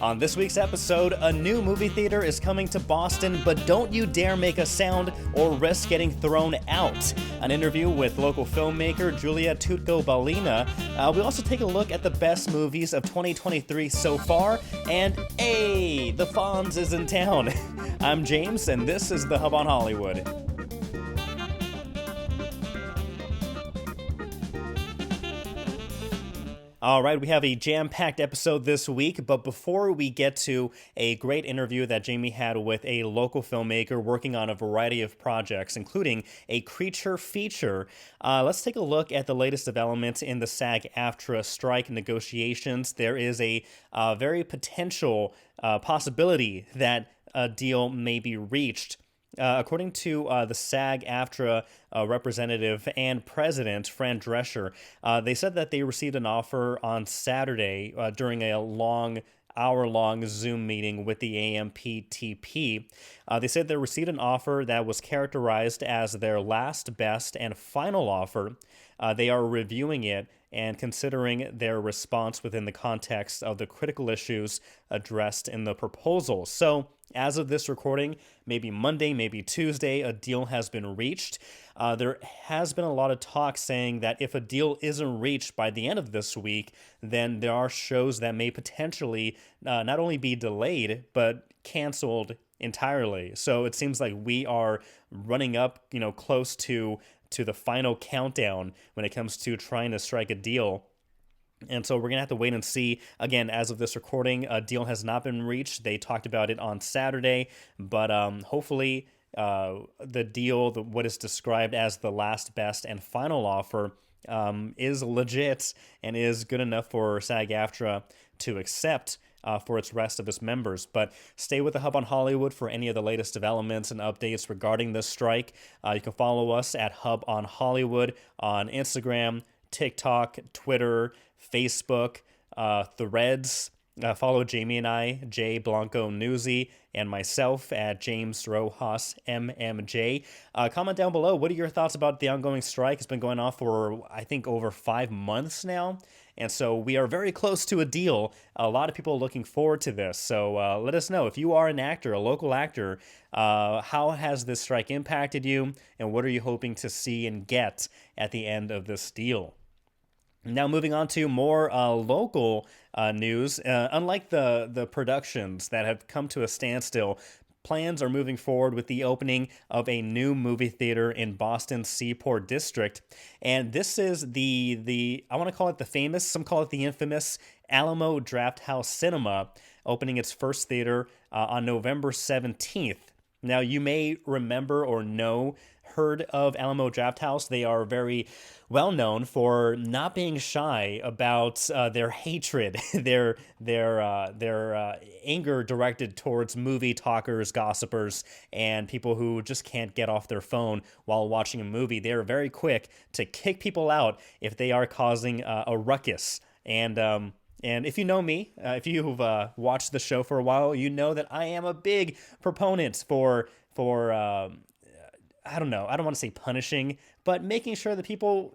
On this week's episode, a new movie theater is coming to Boston, but don't you dare make a sound or risk getting thrown out. An interview with local filmmaker Julia Tutko-Balena. We also take a look at the best movies of 2023 so far, and hey, the Fonz is in town. I'm James, and this is The Hub on Hollywood. All right, we have a jam-packed episode this week, but before we get to a great interview that Jamie had with a local filmmaker working on a variety of projects, including a creature feature, let's take a look at the latest developments in the SAG-AFTRA strike negotiations. There is a very potential possibility that a deal may be reached. According to the SAG-AFTRA representative and president, Fran Drescher, they said that they received an offer on Saturday during a hour-long Zoom meeting with the AMPTP. They said they received an offer that was characterized as their last, best, and final offer. They are reviewing it and considering their response within the context of the critical issues addressed in the proposal. So, as of this recording, maybe Monday, maybe Tuesday, a deal has been reached. There has been a lot of talk saying that if a deal isn't reached by the end of this week, then there are shows that may potentially not only be delayed, but canceled entirely. So it seems like we are running up, close to the final countdown when it comes to trying to strike a deal. And so we're going to have to wait and see. Again, as of this recording, a deal has not been reached. They talked about it on Saturday, but hopefully the deal, what is described as the last, best, and final offer is legit and is good enough for SAG-AFTRA to accept for its rest of its members. But stay with the Hub on Hollywood for any of the latest developments and updates regarding this strike. You can follow us at Hub on Hollywood on Instagram, TikTok, Twitter, Facebook, Threads. Follow Jamie and I, Jay Blanco Newsy, and myself at James Rojas MMJ. Comment down below. What are your thoughts about the ongoing strike? It's been going on for, I think, over 5 months now. And so we are very close to a deal. A lot of people are looking forward to this. So let us know if you are an actor, a local actor, how has this strike impacted you? And what are you hoping to see and get at the end of this deal? Now moving on to more local news. Unlike the productions that have come to a standstill, plans are moving forward with the opening of a new movie theater in Boston's Seaport District. And this is the I want to call it the famous, some call it the infamous, Alamo Drafthouse Cinema, opening its first theater on November 17th. Now, you may remember or heard of Alamo Drafthouse. They are very well known for not being shy about their hatred, their anger directed towards movie talkers, gossipers, and people who just can't get off their phone while watching a movie. They are very quick to kick people out if they are causing a ruckus. And if you know me, if you've watched the show for a while, you know that I am a big proponent for I don't want to say punishing, but making sure that people,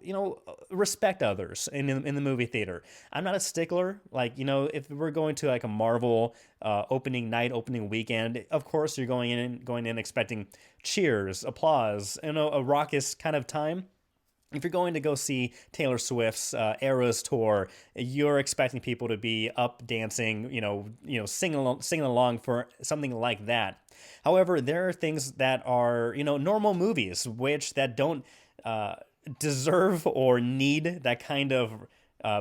respect others in the movie theater. I'm not a stickler. If we're going to like a Marvel opening night, opening weekend, of course you're going in expecting cheers, applause, a raucous kind of time. If you're going to go see Taylor Swift's Eras tour, you're expecting people to be up dancing, singing along for something like that. However, there are things that are, normal movies, that don't deserve or need that kind of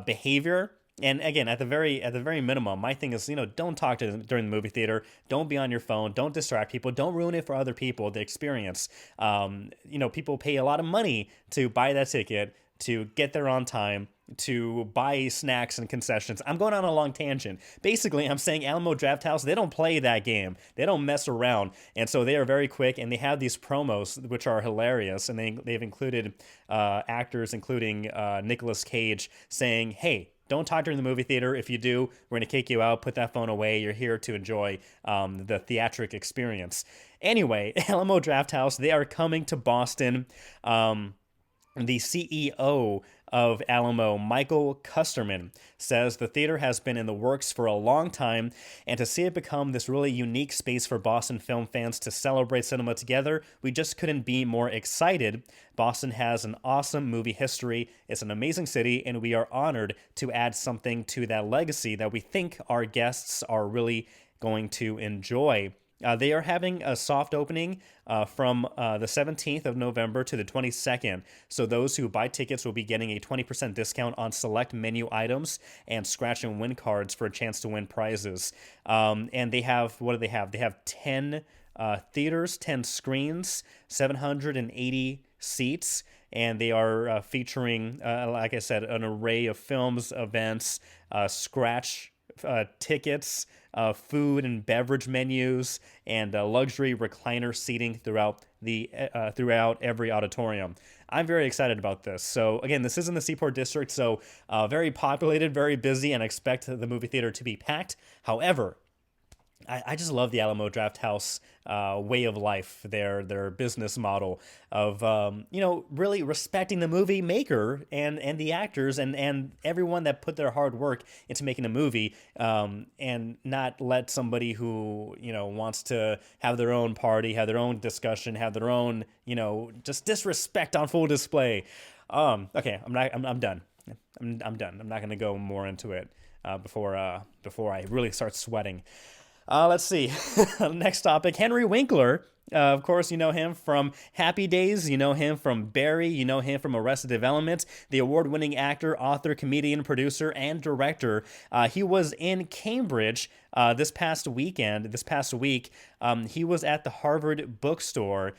behavior. And again, at the very minimum, my thing is, don't talk to them during the movie theater. Don't be on your phone. Don't distract people. Don't ruin it for other people, the experience. People pay a lot of money to buy that ticket, to get there on time, to buy snacks and concessions. I'm going on a long tangent. Basically, I'm saying Alamo Drafthouse, they don't play that game. They don't mess around. And so they are very quick, and they have these promos, which are hilarious. And they've included actors, including Nicolas Cage, saying, hey, don't talk during the movie theater. If you do, we're going to kick you out. Put that phone away. You're here to enjoy the theatric experience. Anyway, Alamo Drafthouse, they are coming to Boston. The CEO of Alamo, Michael Custerman, says the theater has been in the works for a long time, and to see it become this really unique space for Boston film fans to celebrate cinema together, we just couldn't be more excited. Boston has an awesome movie history, it's an amazing city, and we are honored to add something to that legacy that we think our guests are really going to enjoy. They are having a soft opening from the 17th of November to the 22nd. So those who buy tickets will be getting a 20% discount on select menu items and scratch and win cards for a chance to win prizes. And they have, what do they have? They have 10 theaters, 10 screens, 780 seats, and they are featuring, like I said, an array of films, events, scratch tickets, food and beverage menus, and luxury recliner seating throughout every auditorium. I'm very excited about this. So again, this is in the Seaport District, so very populated, very busy, and I expect the movie theater to be packed. However, I just love the Alamo Drafthouse way of life, their business model of really respecting the movie maker and the actors and everyone that put their hard work into making a movie, and not let somebody who wants to have their own party, have their own discussion, have their own just disrespect on full display. Okay, I'm done. I'm done. I'm not gonna go more into it before I really start sweating. Let's see. Next topic, Henry Winkler. Of course, you know him from Happy Days. You know him from Barry. You know him from Arrested Development. The award-winning actor, author, comedian, producer, and director. He was in Cambridge this past week. He was at the Harvard bookstore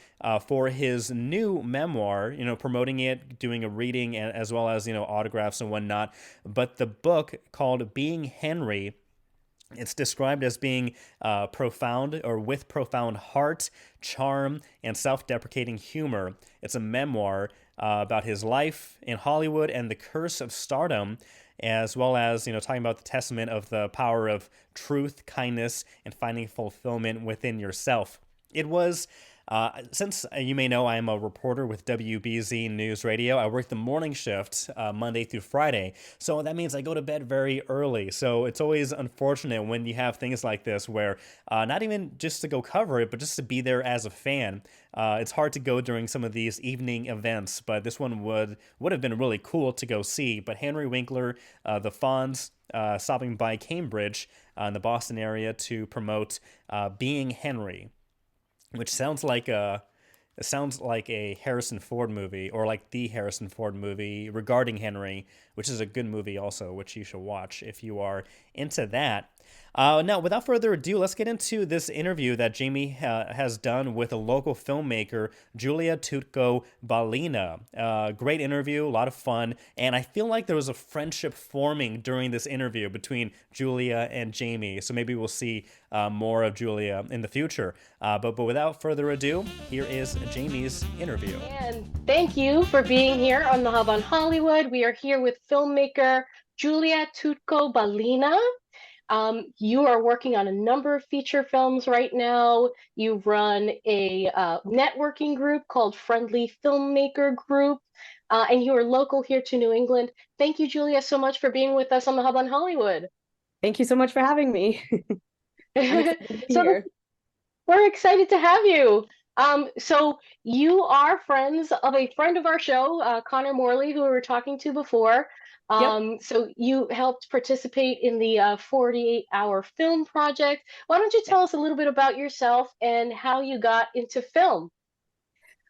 for his new memoir, promoting it, doing a reading, as well as, autographs and whatnot. But the book, called Being Henry, it's described as being profound, or with profound heart, charm, and self-deprecating humor. It's a memoir about his life in Hollywood and the curse of stardom, as well as talking about the testament of the power of truth, kindness, and finding fulfillment within yourself. It was since you may know, I am a reporter with WBZ News Radio. I work the morning shift Monday through Friday, so that means I go to bed very early. So it's always unfortunate when you have things like this where not even just to go cover it, but just to be there as a fan. It's hard to go during some of these evening events, but this one would have been really cool to go see. But Henry Winkler, the Fonz, stopping by Cambridge in the Boston area to promote Being Henry, which sounds like a Harrison Ford movie, or like the Harrison Ford movie regarding Henry, which is a good movie also, which you should watch if you are into that. Now, without further ado, let's get into this interview that Jamie has done with a local filmmaker, Julia Tutko-Balena. Great interview, a lot of fun, and I feel like there was a friendship forming during this interview between Julia and Jamie, so maybe we'll see more of Julia in the future. But without further ado, here is Jamie's interview. And thank you for being here on The Hub on Hollywood. We are here with filmmaker Julia Tutko-Balena. You are working on a number of feature films right now. You run a networking group called Friendly Filmmaker Group, and you are local here to New England. Thank you, Julia, so much for being with us on The Hub on Hollywood. Thank you so much for having me. We're excited to have you. So you are friends of a friend of our show, Connor Morley, who we were talking to before. Yep. So you helped participate in the 48-hour film project. Why don't you tell us a little bit about yourself and how you got into film?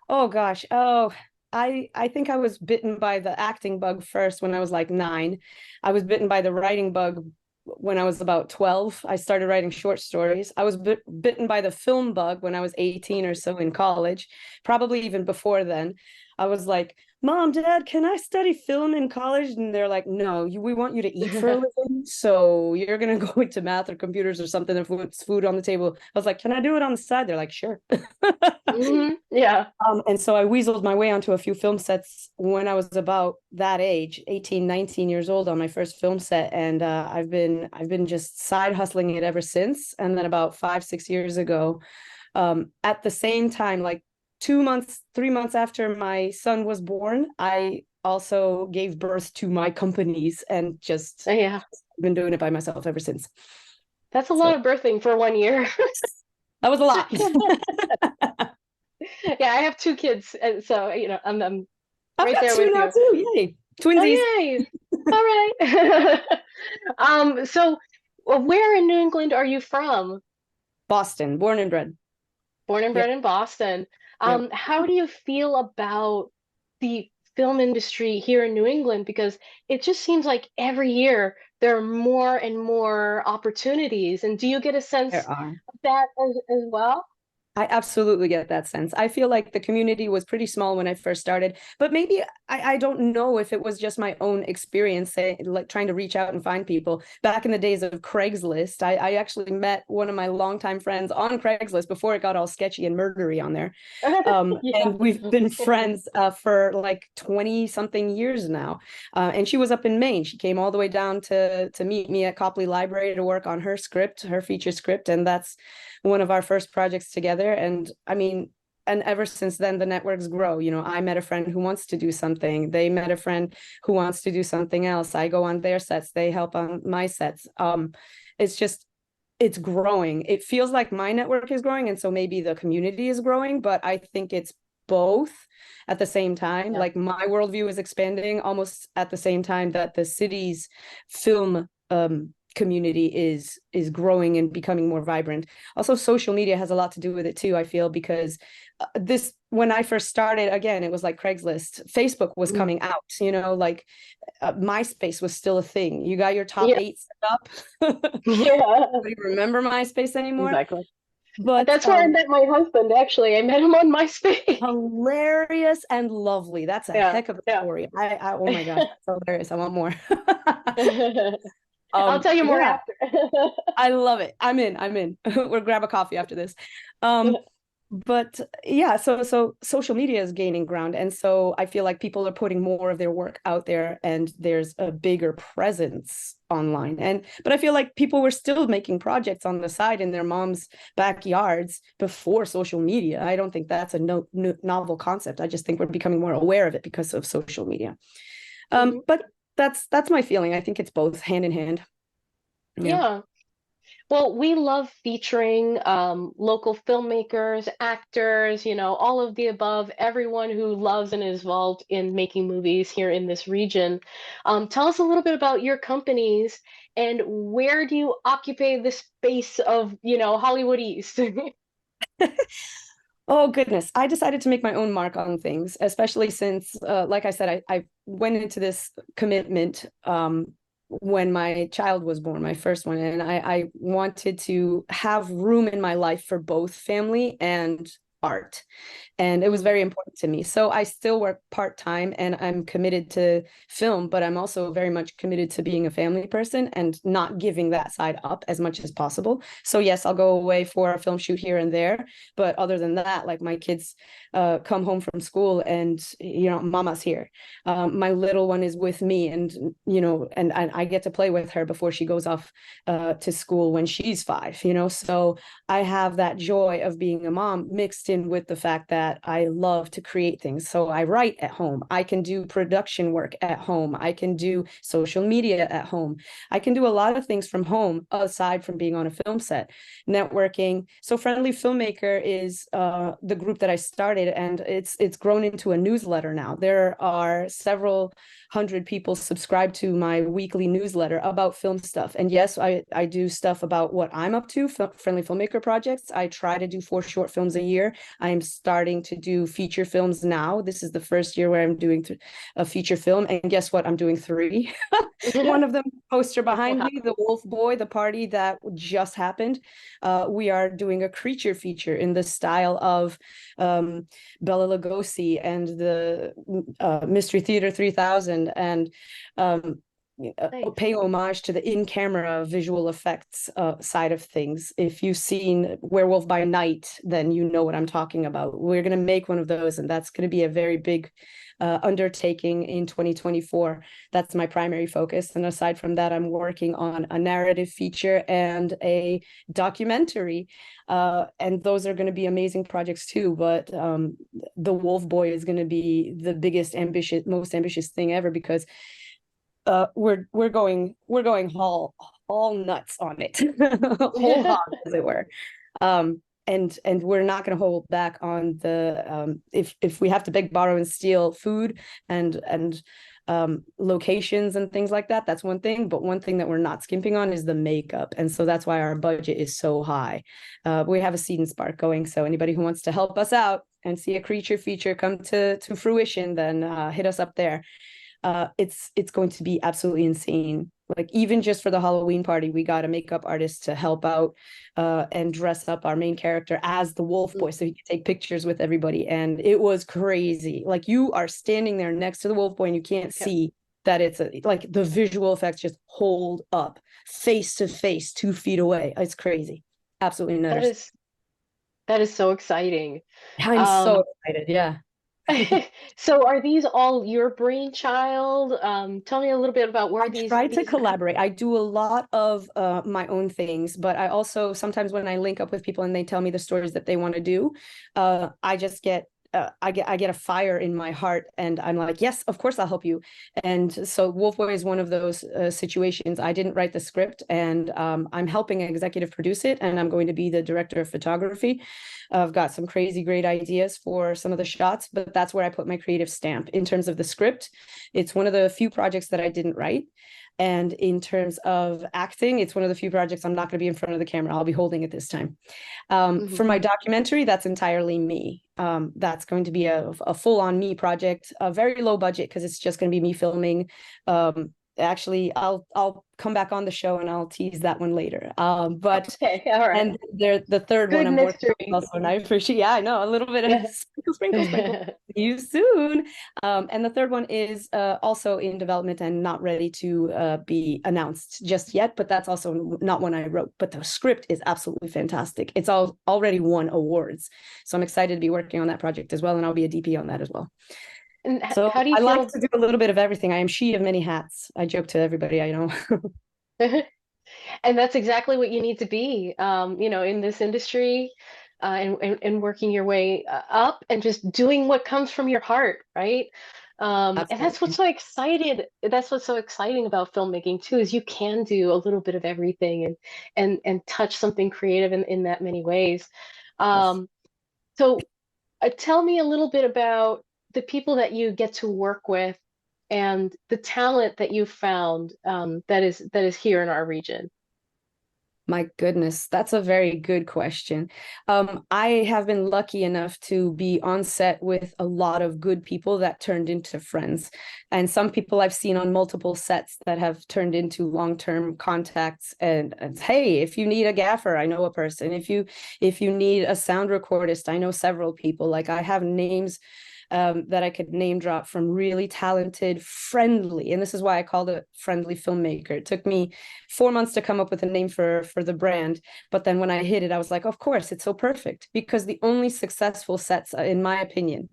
Oh gosh. I think I was bitten by the acting bug first when I was like 9. I was bitten by the writing bug when I was about 12. I started writing short stories. I was bitten by the film bug when I was 18 or so in college, probably even before then. I was like, Mom, Dad, can I study film in college? And they're like, no, we want you to eat for a living. So you're going to go into math or computers or something if it's food on the table. I was like, can I do it on the side? They're like, sure. Yeah. And so I weaseled my way onto a few film sets when I was about that age, 18, 19 years old, on my first film set. And I've been just side hustling it ever since. And then about 5-6 years ago, at the same time, like 3 months after my son was born, I also gave birth to my companies and just been doing it by myself ever since. That's a lot of birthing for 1 year. That was a lot. Yeah, I have 2 kids, and so I'm I've right got there 2 with now you. too. Yay. Twinsies. Oh, yay. All right. So where in New England are you from? Boston, born and bred. Born and bred Yep. in Boston. Yep. How do you feel about the film industry here in New England? Because it just seems like every year there are more and more opportunities. And do you get a sense There are. of that as well? I absolutely get that sense. I feel like the community was pretty small when I first started, but maybe I don't know if it was just my own experience, like trying to reach out and find people. Back in the days of Craigslist, I actually met one of my longtime friends on Craigslist before it got all sketchy and murdery on there. And we've been friends for like 20 something years now. And she was up in Maine. She came all the way down to meet me at Copley Library to work on her script, her feature script. And that's one of our first projects together. And I mean, and ever since then, the networks grow. I met a friend who wants to do something. They met a friend who wants to do something else. I go on their sets. They help on my sets. It's growing. It feels like my network is growing. And so maybe the community is growing, but I think it's both at the same time. Like my worldview is expanding almost at the same time that the city's film community is growing and becoming more vibrant. Also, social media has a lot to do with it too, I feel, because when I first started, again, it was like Craigslist. Facebook was coming out, like MySpace was still a thing. You got your top 8 set up. Nobody remember MySpace anymore. Exactly. But that's where I met my husband, actually. I met him on MySpace. Hilarious and lovely. That's a heck of a story. I oh my gosh, that's hilarious. I want more. I'll tell you more after. I love it. I'm in. We'll grab a coffee after this. But yeah, so social media is gaining ground. And so I feel like people are putting more of their work out there and there's a bigger presence online. But I feel like people were still making projects on the side in their moms' backyards before social media. I don't think that's a novel concept. I just think we're becoming more aware of it because of social media. But that's my feeling. I think it's both hand in hand. Yeah. Well, we love featuring local filmmakers, actors, all of the above, everyone who loves and is involved in making movies here in this region. Tell us a little bit about your companies and where do you occupy the space of, Hollywood East? Oh, goodness. I decided to make my own mark on things, especially since, like I said, I went into this commitment when my child was born, my first one, and I wanted to have room in my life for both family and art. And it was very important to me. So I still work part-time and I'm committed to film, but I'm also very much committed to being a family person and not giving that side up as much as possible. So yes, I'll go away for a film shoot here and there. But other than that, like my kids come home from school and, mama's here. My little one is with me and I get to play with her before she goes off to school when she's 5, so I have that joy of being a mom mixed in with the fact that I love to create things. So I write at home. I can do production work at home. I can do social media at home. I can do a lot of things from home aside from being on a film set, networking. So Friendly Filmmaker is the group that I started, and it's grown into a newsletter now. There are several hundred people subscribed to my weekly newsletter about film stuff. And yes, I do stuff about what I'm up to, Friendly Filmmaker projects. I try to do 4 short films a year. I'm starting to do feature films now. This is the first year where I'm doing a feature film. And guess what? I'm doing 3. One of them, poster behind me, The Wolf Boy, the party that just happened. We are doing a creature feature in the style of Bela Lugosi and the Mystery Theater 3000. And Nice. pay homage to the in-camera visual effects side of things. If you've seen Werewolf by Night, then you know what I'm talking about. We're going to make one of those, and that's going to be a very big undertaking in 2024. That's my primary focus. And aside from that, I'm working on a narrative feature and a documentary. And those are going to be amazing projects too. But The Wolf Boy is going to be the most ambitious thing ever, because we're going all nuts on it, whole hog, as it were. And we're not going to hold back on the if we have to beg, borrow, and steal food and locations and things like that, that's one thing. But one thing that we're not skimping on is the makeup, and so that's why our budget is so high. We have a Seed and Spark going, so anybody who wants to help us out and see a creature feature come to fruition, then hit us up there. It's going to be absolutely insane. Like, even just for the Halloween party, we got a makeup artist to help out and dress up our main character as the Wolf Boy, so he could take pictures with everybody. And it was crazy. Like, you are standing there next to the Wolf Boy and you can't see that it's like the visual effects just hold up face to face 2 feet away. It's crazy. Absolutely nuts. That is so exciting. I'm so excited. Yeah. So are these all your brainchild? Tell me a little bit about where I try to collaborate. I do a lot of my own things, but I also sometimes, when I link up with people and they tell me the stories that they want to do, I just get I get a fire in my heart, and I'm like, yes, of course I'll help you. And so Wolf Boy is one of those situations. I didn't write the script, and I'm helping executive produce it, and I'm going to be the director of photography. I've got some crazy great ideas for some of the shots, but that's where I put my creative stamp. In terms of the script, it's one of the few projects that I didn't write. And in terms of acting, it's one of the few projects I'm not going to be in front of the camera. I'll be holding it this time. For my documentary, that's entirely me. That's going to be a full-on me project, a very low budget, because it's just going to be me filming. Actually, I'll come back on the show and I'll tease that one later. But okay, all right. And the third Good one I'm mystery. working on also, and I appreciate, yeah, I know, a little bit of sprinkle. See you soon. And the third one is also in development and not ready to be announced just yet, but that's also not one I wrote. But the script is absolutely fantastic. It's already won awards, so I'm excited to be working on that project as well, and I'll be a DP on that as well. And so how do you I feel... like to do a little bit of everything. I am she of many hats. I joke to everybody I know. And that's exactly what you need to be, in this industry, and working your way up and just doing what comes from your heart, right? And that's what's so exciting about filmmaking too, is you can do a little bit of everything and touch something creative in that many ways. So tell me a little bit about the people that you get to work with and the talent that you found that is here in our region. My goodness, that's a very good question. I have been lucky enough to be on set with a lot of good people that turned into friends. And some people I've seen on multiple sets that have turned into long-term contacts. And hey, if you need a gaffer, I know a person. If you need a sound recordist, I know several people. Like, I have names that I could name drop from really talented, friendly, and this is why I called it friendly filmmaker. It took me 4 months to come up with a name for the brand, but then when I hit it, I was like, of course, it's so perfect, because the only successful sets, in my opinion,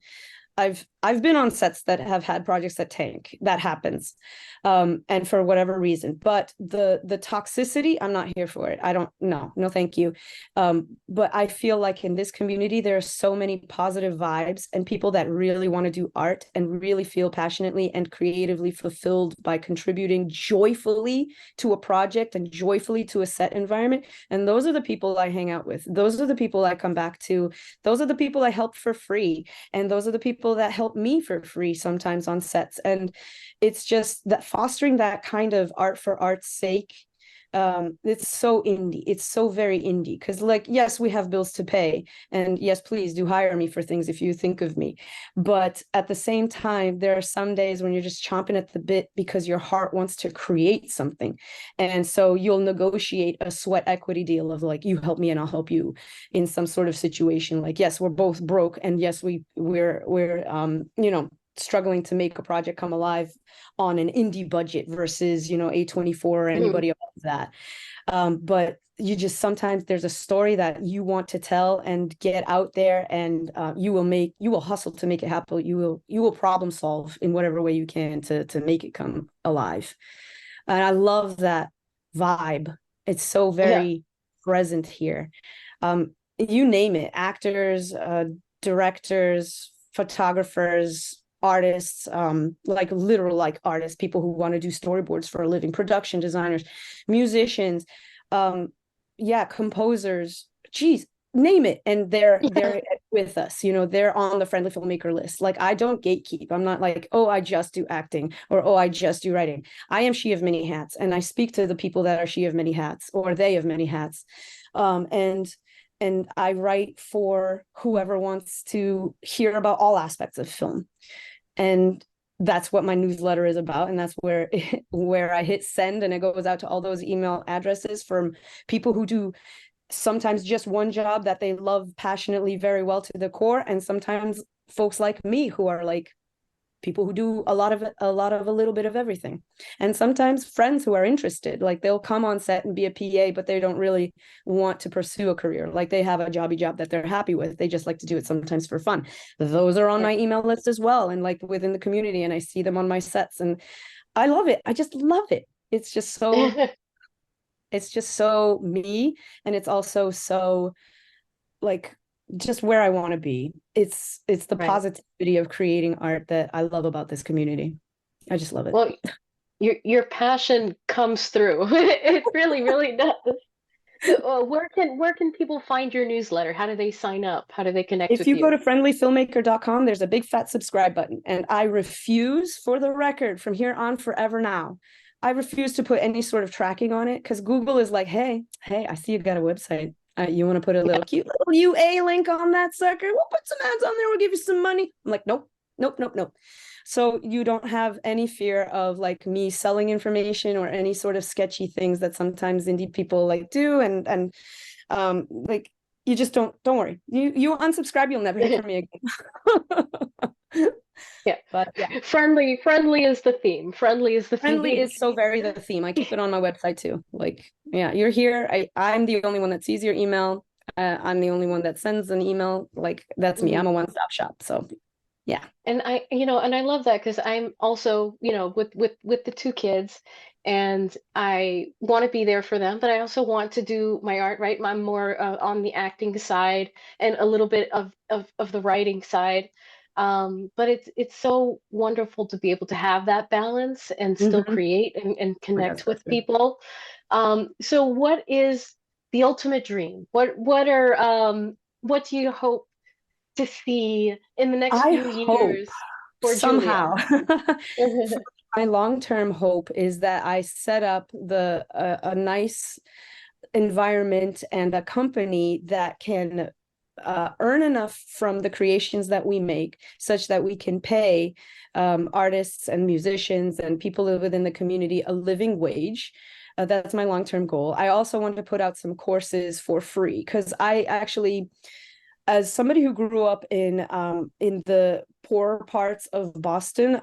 I've been on sets that have had projects that tank. That happens, and for whatever reason. But the toxicity, I'm not here for it. I don't. No, thank you. But I feel like in this community, there are so many positive vibes and people that really want to do art and really feel passionately and creatively fulfilled by contributing joyfully to a project and joyfully to a set environment. And those are the people I hang out with. Those are the people I come back to. Those are the people I help for free. And those are the people that help me for free sometimes on sets. And it's just that fostering that kind of art for art's sake, it's so indie. It's so very indie, because, like, yes, we have bills to pay, and yes, please do hire me for things if you think of me. But at the same time, there are some days when you're just chomping at the bit because your heart wants to create something. And so you'll negotiate a sweat equity deal of, like, you help me and I'll help you in some sort of situation. Like, yes, we're both broke, and yes, we're struggling to make a project come alive on an indie budget versus, A24 or anybody above that. But you just, sometimes there's a story that you want to tell and get out there, and you will hustle to make it happen. You will problem solve in whatever way you can to make it come alive. And I love that vibe. It's so very present here. You name it, actors, directors, photographers, artists, like literal like artists, people who want to do storyboards for a living, production designers, musicians, composers, geez, name it, and they're with us. They're on the friendly filmmaker list. Like, I don't gatekeep. I'm not like, oh, I just do acting, or oh, I just do writing. I am she of many hats, and I speak to the people that are she of many hats, or they of many hats, and I write for whoever wants to hear about all aspects of film. And that's what my newsletter is about. And that's where I hit send, and it goes out to all those email addresses from people who do sometimes just one job that they love passionately very well to the core. And sometimes folks like me who are like people who do a little bit of everything. And sometimes friends who are interested, like they'll come on set and be a PA, but they don't really want to pursue a career. Like, they have a job that they're happy with. They just like to do it sometimes for fun. Those are on my email list as well, and like within the community, and I see them on my sets, and I love it. I just love it. It's just so it's just so me, and it's also so like just where I want to be. It's the positivity of creating art that I love about this community. I just love it. Well, your passion comes through. It really, really does. Where can people find your newsletter? How do they sign up? How do they connect with you? If you go to friendlyfilmmaker.com, there's a big fat subscribe button. And I refuse, for the record, from here on forever now, I refuse to put any sort of tracking on it, because Google is like, hey, I see you got a website. You want to put a little cute little UA link on that sucker? We'll put some ads on there. We'll give you some money. I'm like, nope. So you don't have any fear of like me selling information or any sort of sketchy things that sometimes indie people like do. And like, you just don't worry. You unsubscribe, you'll never hear from me again. But friendly is the theme. Friendly is so very the theme. I keep it on my website too. Like, you're here. I'm the only one that sees your email. I'm the only one that sends an email. Like, that's me. I'm a one-stop shop. So and I love that, because I'm also, with the two kids, and I want to be there for them, but I also want to do my art, right? I'm more on the acting side and a little bit of the writing side. But it's so wonderful to be able to have that balance and still create and connect with people. So what is the ultimate dream? What do you hope to see in the next few years for somehow Julia? My long-term hope is that I set up a nice environment and a company that can earn enough from the creations that we make, such that we can pay artists and musicians and people within the community a living wage. That's my long-term goal. I also want to put out some courses for free, because I actually, as somebody who grew up in the poorer parts of Boston,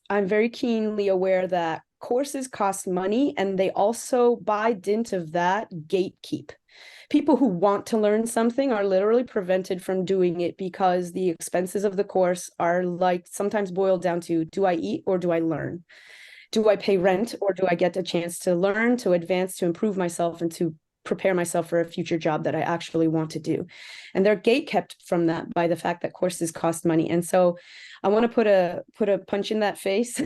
I'm very keenly aware that courses cost money, and they also, by dint of that, gatekeep. People who want to learn something are literally prevented from doing it because the expenses of the course are like sometimes boiled down to, do I eat or do I learn? Do I pay rent or do I get a chance to learn, to advance, to improve myself, and to prepare myself for a future job that I actually want to do? And they're gate kept from that by the fact that courses cost money. And so I want to put a punch in that face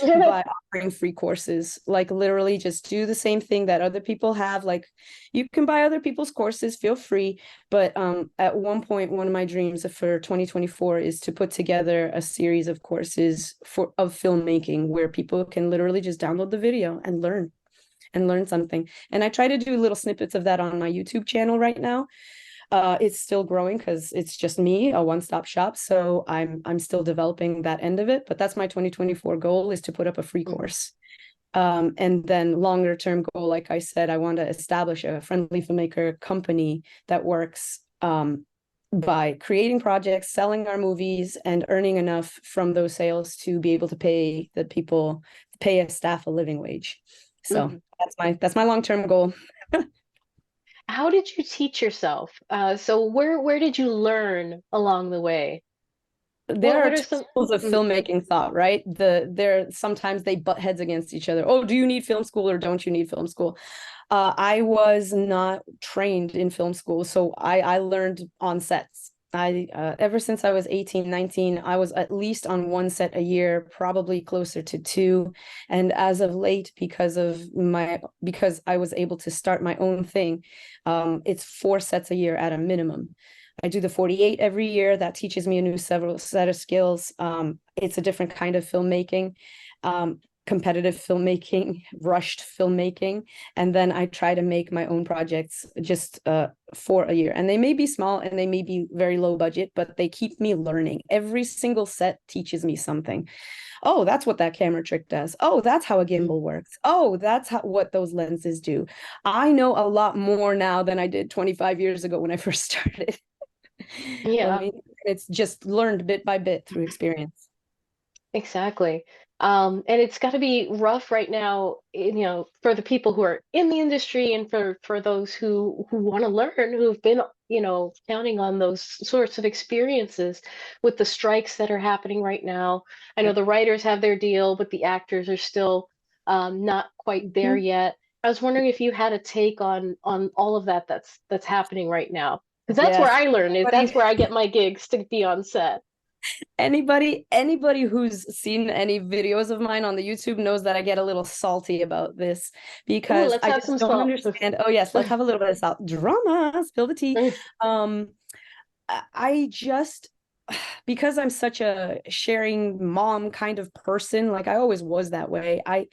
by offering free courses. Like, literally just do the same thing that other people have. Like, you can buy other people's courses, feel free. But at one point, one of my dreams for 2024 is to put together a series of courses of filmmaking where people can literally just download the video and learn something. And I try to do little snippets of that on my YouTube channel right now. It's still growing because it's just me, a one-stop shop. So I'm still developing that end of it. But that's my 2024 goal, is to put up a free course. And then longer term goal, like I said, I want to establish a friendly filmmaker company that works by creating projects, selling our movies, and earning enough from those sales to be able to pay the people, pay a staff a living wage. So that's my long-term goal. How did you teach yourself? So where did you learn along the way? There are What are two some? schools of filmmaking thought, right? There sometimes they butt heads against each other. Oh, do you need film school or don't you need film school? I was not trained in film school, so I learned on sets. I ever since I was 18, 19, I was at least on one set a year, probably closer to two. And as of late, because I was able to start my own thing, it's 4 sets a year at a minimum. I do the 48 every year. That teaches me a new set of skills. It's a different kind of filmmaking, competitive filmmaking, rushed filmmaking. And then I try to make my own projects just for a year. And they may be small and they may be very low budget, but they keep me learning. Every single set teaches me something. Oh, that's what that camera trick does. Oh, that's how a gimbal works. Oh, that's what those lenses do. I know a lot more now than I did 25 years ago when I first started. Yeah. I mean, it's just learned bit by bit through experience. Exactly. And it's got to be rough right now, for the people who are in the industry and for those who want to learn, who've been, counting on those sorts of experiences with the strikes that are happening right now. I know the writers have their deal, but the actors are still not quite there yet. I was wondering if you had a take on all of that's happening right now, because that's where Yes. I learn is that's where I get my gigs to be on set. Anybody who's seen any videos of mine on the YouTube knows that I get a little salty about this Ooh, because let's I have just some don't salt. understand. Oh yes, let's have a little bit of salt. Drama, spill the tea. I just, because I'm such a sharing mom kind of person, like I always was that way. I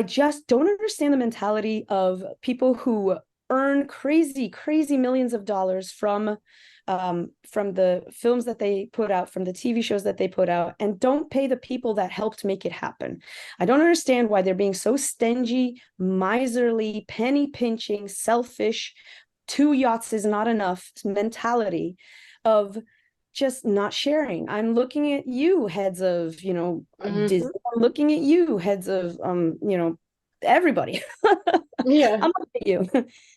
just don't understand the mentality of people who earn crazy, crazy millions of dollars from the films that they put out, from the TV shows that they put out, and don't pay the people that helped make it happen. I don't understand why they're being so stingy, miserly, penny pinching, selfish, 2 yachts is not enough mentality of just not sharing. I'm looking at you, heads of, Disney. I'm looking at you, heads of, everybody. Yeah. I'm looking at you.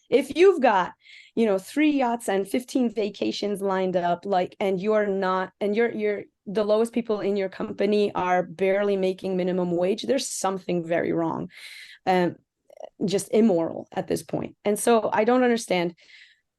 If you've got, 3 yachts and 15 vacations lined up, and you're not, and you're the lowest people in your company are barely making minimum wage, there's something very wrong and just immoral at this point. And so I don't understand.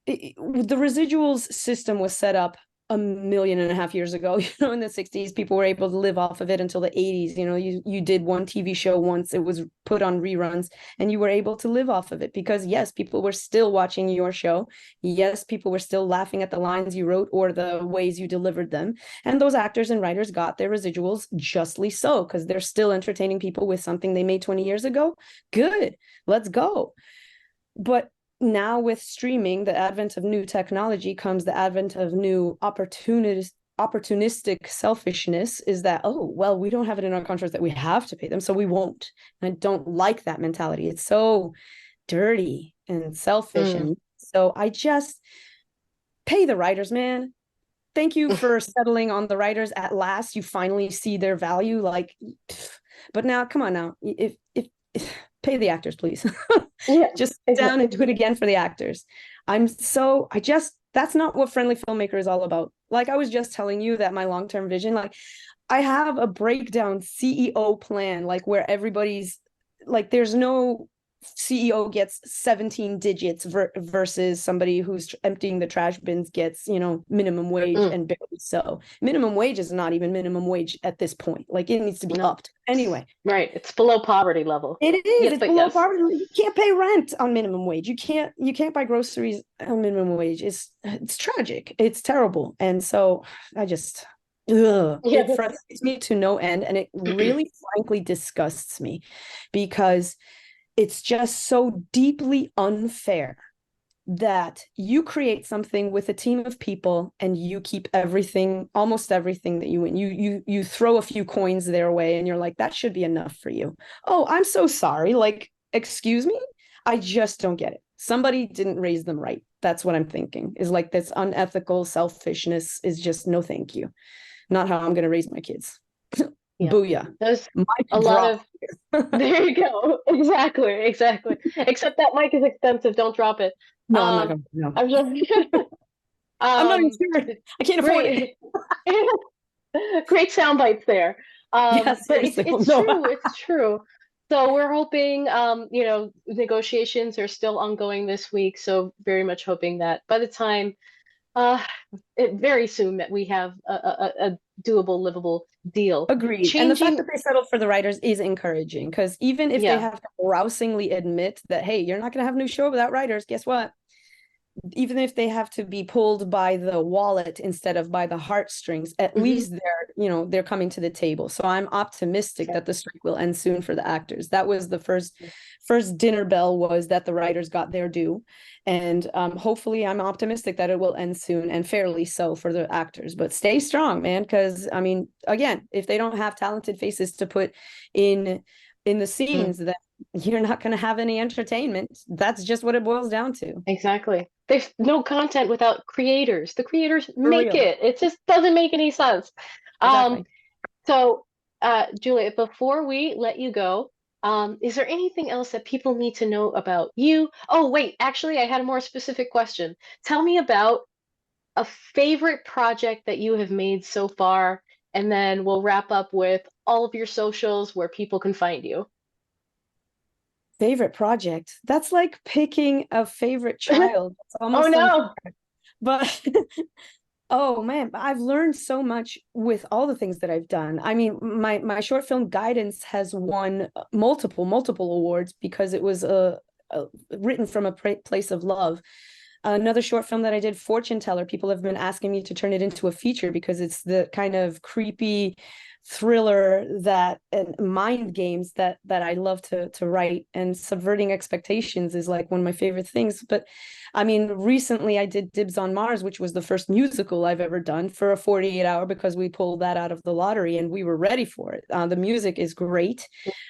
The residuals system was set up 1.5 million years ago. In the 60s, people were able to live off of it until the 80s. You did one TV show once, it was put on reruns, and you were able to live off of it because, yes, people were still watching your show. Yes, people were still laughing at the lines you wrote or the ways you delivered them. And those actors and writers got their residuals, justly so, because they're still entertaining people with something they made 20 years ago. Good, let's go. But now with streaming, the advent of new technology comes the advent of new opportunistic selfishness, is that, oh, well, we don't have it in our contract that we have to pay them, so we won't. And I don't like that mentality. It's so dirty and selfish. And so I just pay the writers, man. Thank you for settling on the writers. At last, you finally see their value. But now, come on now. If pay the actors, please. Yeah, just sit down and do it again for the actors. That's not what Friendly Filmmaker is all about. Like I was just telling you that my long-term vision, I have a breakdown CEO plan, where everybody's there's no CEO gets 17 digits versus somebody who's emptying the trash bins gets, minimum wage and barely so. Minimum wage is not even minimum wage at this point. It needs to be upped. Anyway. Right. It's below poverty level. It is. It's below poverty. You can't pay rent on minimum wage. You can't buy groceries on minimum wage. It's tragic. It's terrible. And so I just it frustrates me to no end. And it really frankly disgusts me because it's just so deeply unfair that you create something with a team of people and you keep almost everything that you win. You throw a few coins their way and you're like, that should be enough for you. Oh, I'm so sorry. Excuse me? I just don't get it. somebody didn't raise them right. That's what I'm thinking, is like this unethical selfishness is just no thank you. Not how I'm going to raise my kids. Yeah. Booyah. There's Mic a lot drop. of there you go. Exactly. Except that mic is expensive. Don't drop it. No, I'm not Um, going to. No. I'm just I'm not even um sure. I can't afford it. great. Great sound bites there. Yeah, But it's seriously. it's No. true. It's true. So we're hoping, negotiations are still ongoing this week. So very much hoping that by the time, uh, very soon, that we have a doable, livable deal. Agreed. And the fact Changing, that they settled for the writers is encouraging, because even if they yeah. have to grousingly admit that, hey, you're not going to have a new show without writers, guess what? Even if they have to be pulled by the wallet instead of by the heartstrings, at Mhm. least they're coming to the table. So I'm optimistic that the strike will end soon for the actors. That was the first dinner bell, was that the writers got their due. And hopefully I'm optimistic that it will end soon, and fairly so for the actors. But stay strong, man, because I mean, again, if they don't have talented faces to put in the Mm, scenes, then you're not going to have any entertainment. That's just what it boils down to. exactly. There's no content without creators. The creators For make real. it. It just doesn't make any sense. Um, Exactly. So, Julia, before we let you go, is there anything else that people need to know about you? Oh, wait, actually, I had a more specific question. Tell me about a favorite project that you have made so far, and then we'll wrap up with all of your socials where people can find you. Favorite project. That's like picking a favorite child. It's Oh almost unfair. no. But oh man, I've learned so much with all the things that I've done. I mean, my short film Guidance has won multiple awards because it was written from a place of love. Another short film that I did, Fortune Teller, people have been asking me to turn it into a feature because it's the kind of creepy thriller that and mind games that I love to write, and subverting expectations is like one of my favorite things. But I mean, recently I did Dibs on Mars, which was the first musical I've ever done for a 48-hour, because we pulled that out of the lottery and we were ready for it. The music is great.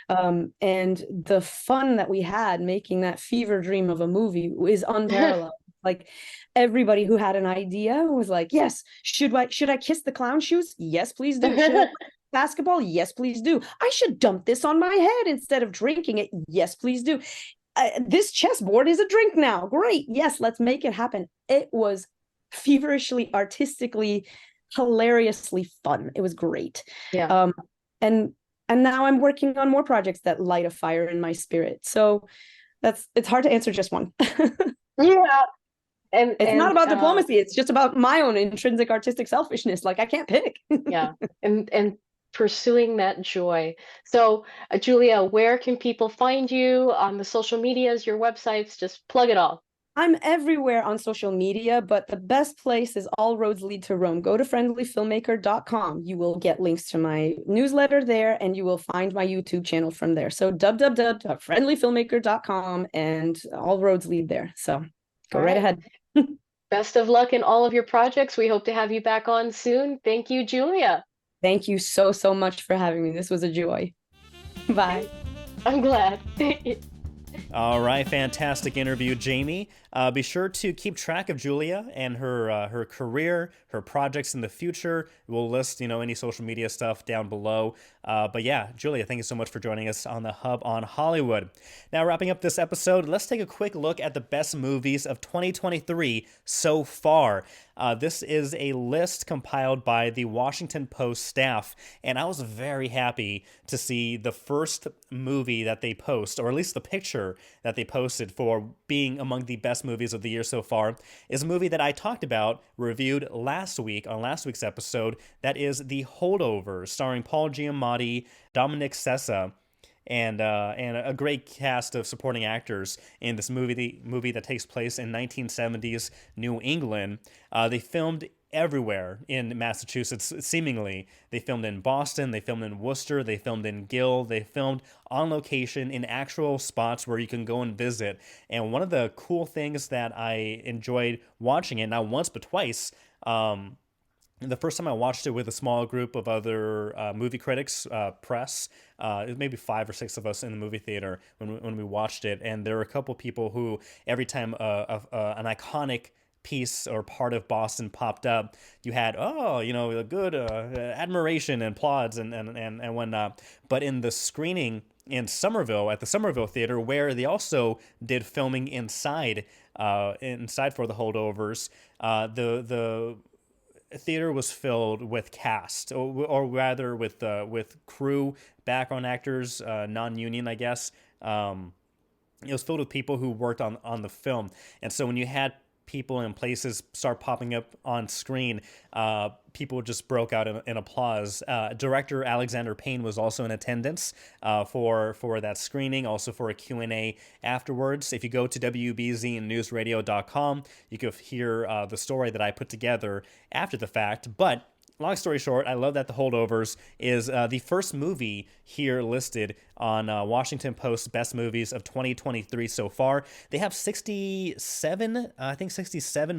And the fun that we had making that fever dream of a movie is unparalleled. Like, everybody who had an idea was like, yes, should I kiss the clown shoes? Yes, please do. Should I basketball? Yes, please do. I should dump this on my head instead of drinking it. Yes, please do. This chessboard is a drink now. Great. Yes, let's make it happen. It was feverishly, artistically, hilariously fun. It was great. Yeah. Um, and now I'm working on more projects that light a fire in my spirit. So it's hard to answer just one. Yeah. And It's not and about diplomacy. It's just about my own intrinsic artistic selfishness. Like, I can't pick. yeah, and pursuing that joy. So, Julia, where can people find you on the social medias, your websites? Just plug it all. I'm everywhere on social media, but the best place is All Roads Lead to Rome. Go to friendlyfilmmaker.com. You will get links to my newsletter there, and you will find my YouTube channel from there. So www.friendlyfilmmaker.com, and all roads lead there. So go All right right. ahead. Best of luck in all of your projects. We hope to have you back on soon. Thank you, Julia. Thank you so much for having me. This was a joy. Bye. I'm glad. All right, fantastic interview, Jamie. Be sure to keep track of Julia and her career, her projects in the future. We'll list any social media stuff down below. But yeah, Julia, thank you so much for joining us on the Hub on Hollywood. Now, wrapping up this episode, let's take a quick look at the best movies of 2023 so far. This is a list compiled by the Washington Post staff, and I was very happy to see the first movie that they post, or at least the picture that they posted for being among the best movies of the year so far, is a movie that I talked about, reviewed last week on last week's episode. That is The Holdovers, starring Paul Giamatti, Dominic Sessa, and a great cast of supporting actors in this movie. The movie that takes place in 1970s New England. They filmed everywhere in Massachusetts, seemingly. They filmed in Boston, they filmed in Worcester, they filmed in Gill, they filmed on location in actual spots where you can go and visit. And one of the cool things that I enjoyed watching it, not once but twice, The first time I watched it with a small group of other movie critics, press, it was maybe 5 or 6 of us in the movie theater when we watched it, and there were a couple people who every time an iconic piece or part of Boston popped up, you had a good admiration and applause and whatnot. But in the screening in Somerville at the Somerville Theater, where they also did filming inside for the holdovers, the theater was filled with cast, or rather with crew, background actors, non-union, I guess. It was filled with people who worked on the film, and so when you had people and places start popping up on screen, people just broke out in applause. Director Alexander Payne was also in attendance for that screening, also for a Q&A afterwards. If you go to wbznewsradio.com, you can hear the story that I put together after the fact. But long story short, I love that The Holdovers is the first movie here listed on Washington Post's Best Movies of 2023 so far. They have 67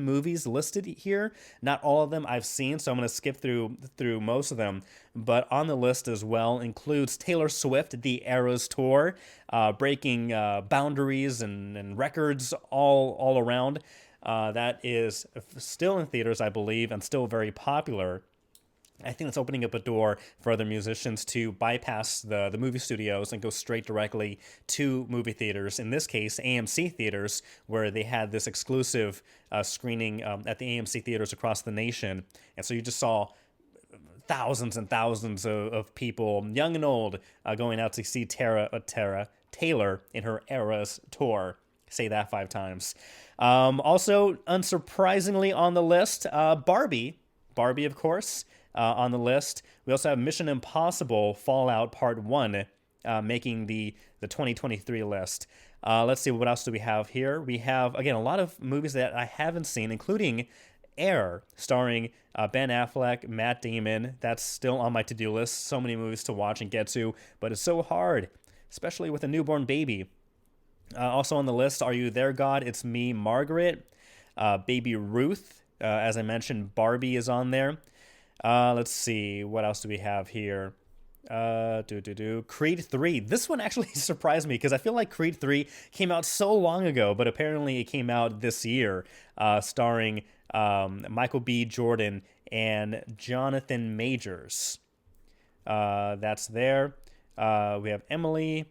movies listed here. Not all of them I've seen, so I'm going to skip through most of them. But on the list as well includes Taylor Swift, The Eras Tour, breaking boundaries and records all around. That is still in theaters, I believe, and still very popular. I think it's opening up a door for other musicians to bypass the movie studios and go straight directly to movie theaters. In this case, AMC theaters, where they had this exclusive screening at the AMC theaters across the nation. And so you just saw thousands and thousands of people, young and old, going out to see Taylor in her Eras Tour. Say that 5 times. Also, unsurprisingly on the list, Barbie, of course. On the list. We also have Mission Impossible Fallout Part 1 making the 2023 list. Let's see, what else do we have here? We have, again, a lot of movies that I haven't seen, including Air, starring Ben Affleck, Matt Damon. That's still on my to-do list. So many movies to watch and get to, but it's so hard, especially with a newborn baby. Also on the list, Are You There, God? It's Me, Margaret. Baby Ruth. As I mentioned, Barbie is on there. Let's see, what else do we have here? Creed 3. This one actually surprised me because I feel like Creed 3 came out so long ago, but apparently it came out this year, starring Michael B. Jordan and Jonathan Majors. That's there. We have Emily,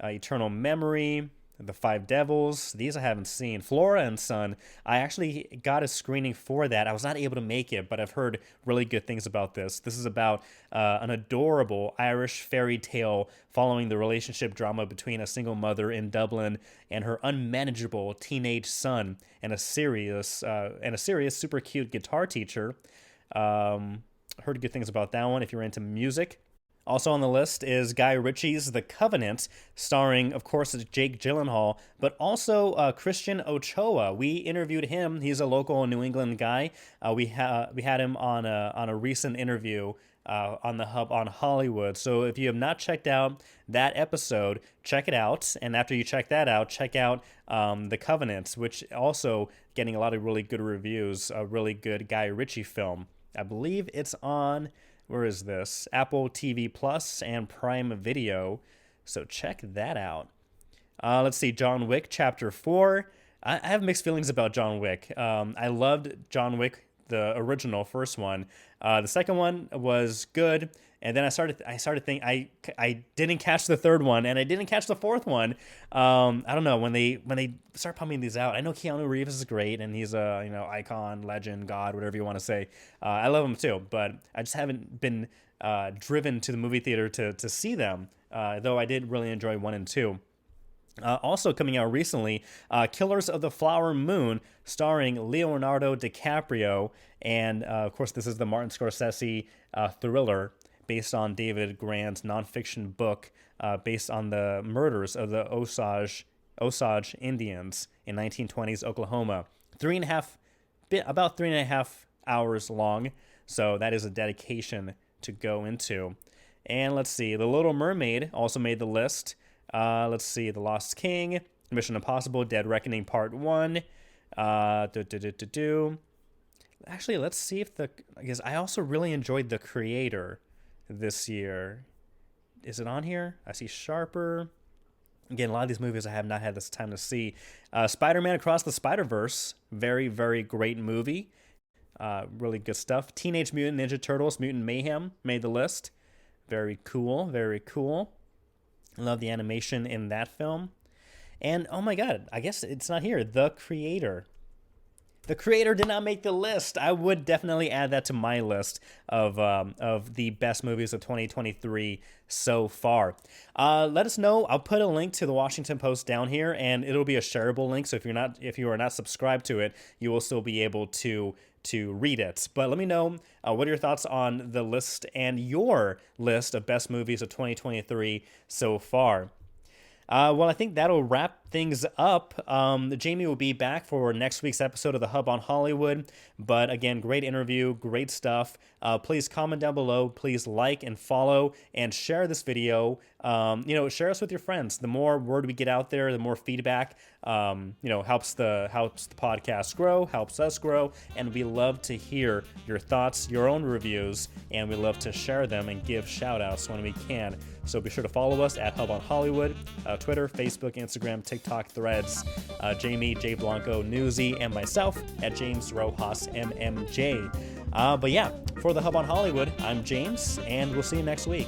Eternal Memory, The Five Devils. These I haven't seen. Flora and Son. I actually got a screening for that. I was not able to make it, but I've heard really good things about this. This is about an adorable Irish fairy tale following the relationship drama between a single mother in Dublin and her unmanageable teenage son and a serious, super cute guitar teacher. Heard good things about that one if you're into music. Also on the list is Guy Ritchie's The Covenant, starring, of course, Jake Gyllenhaal, but also Christian Ochoa. We interviewed him. He's a local New England guy. We had him on a recent interview on the Hub on Hollywood. So if you have not checked out that episode, check it out. And after you check that out, check out The Covenant, which also getting a lot of really good reviews. A really good Guy Ritchie film. I believe it's on... Where is this? Apple TV Plus and Prime Video. So check that out. Let's see. John Wick Chapter 4. I have mixed feelings about John Wick. I loved John Wick, the original first one. The second one was good. And then I started thinking I didn't catch the third one and I didn't catch the fourth one. I don't know, when they start pumping these out. I know Keanu Reeves is great and he's a icon, legend, god, whatever you want to say. I love him too, but I just haven't been driven to the movie theater to see them. Though I did really enjoy 1 and 2. Also coming out recently, Killers of the Flower Moon, starring Leonardo DiCaprio, and of course this is the Martin Scorsese thriller based on David Grant's nonfiction book based on the murders of the Osage Indians in 1920s Oklahoma. About 3.5 hours long, so that is a dedication to go into. And let's see, The Little Mermaid also made the list. Let's see, The Lost King, Mission Impossible, Dead Reckoning Part 1, Actually, let's see if because I also really enjoyed The Creator this year. Is it on here? I see Sharper. Again, a lot of these movies I have not had this time to see. Spider-Man Across the Spider-Verse, very, very great movie. Really good stuff. Teenage Mutant Ninja Turtles, Mutant Mayhem made the list. Very cool, very cool. Love the animation in that film. And oh my god, I guess it's not here. The Creator. The Creator did not make the list. I would definitely add that to my list of the best movies of 2023 so far. Let us know. I'll put a link to the Washington Post down here, and it'll be a shareable link. So if you are not subscribed to it, you will still be able to read it. But let me know what are your thoughts on the list and your list of best movies of 2023 so far. Well, I think that'll wrap things up. Jamie will be back for next week's episode of The Hub on Hollywood. But again, great interview, great stuff. Please comment down below. Please like and follow and share this video. Share us with your friends. The more word we get out there, the more feedback, helps the podcast grow, helps us grow. And we love to hear your thoughts, your own reviews, and we love to share them and give shout outs when we can. So be sure to follow us at Hub on Hollywood, Twitter, Facebook, Instagram, TikTok, Threads, Jamie, J. Blanco, Newsy, and myself at James Rojas, MMJ. But yeah, for the Hub on Hollywood, I'm James, and we'll see you next week.